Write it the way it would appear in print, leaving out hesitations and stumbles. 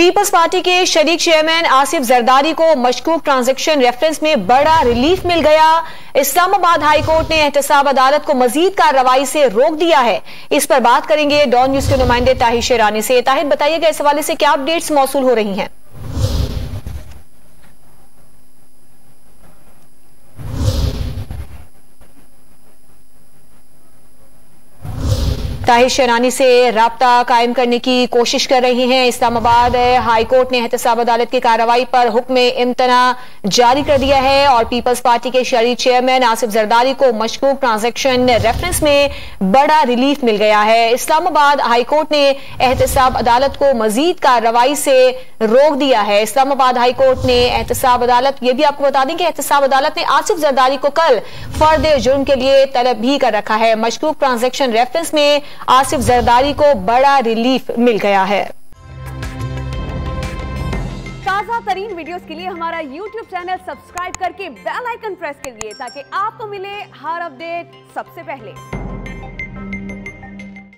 Peoples party के शरीक chairman Asif Zardari को मशकूक ट्रांजैक्शन रेफरेंस में बड़ा रिलीफ मिल गया। इस्लामाबाद हाई कोर्ट ने एहतसाब अदालत को मजीद कार्रवाई से रोक दिया है। इस पर बात करेंगे डॉन न्यूज के नुमाइंदे ताहिर शेरानी से। ताहिर, बताइएगा इस हवाले से क्या अपडेट्स मौसूल हो रही हैं? ताहिर शेरानी से राब्ता कायम करने की कोशिश कर रही हैं। इस्लामाबाद हाई कोर्ट ने एहतसाब अदालत की कार्रवाई पर हुक्म इम्तना जारी कर दिया है और पीपल्स पार्टी के शरीक चेयरमैन आसिफ जरदारी को मशकूक ट्रांजैक्शन रेफरेंस में बड़ा रिलीफ मिल गया है। इस्लामाबाद हाई कोर्ट ने एहतसाब अदालत को मजीद कार्रवाई से रोक दिया है। इस्लामाबाद हाई कोर्ट ने एहतसाब अदालत, ये भी आपको बता दें कि एहतसाब अदालत ने आसिफ जरदारी को कल फर्द जुर्म के लिए तलब भी कर रखा है। मशकूक ट्रांजैक्शन रेफरेंस में आसिफ जरदारी को बड़ा रिलीफ मिल गया है। ताजा तरीन वीडियोस के लिए हमारा YouTube चैनल सब्सक्राइब करके बेल आइकन प्रेस करिए ताकि आपको मिले हर अपडेट सबसे पहले।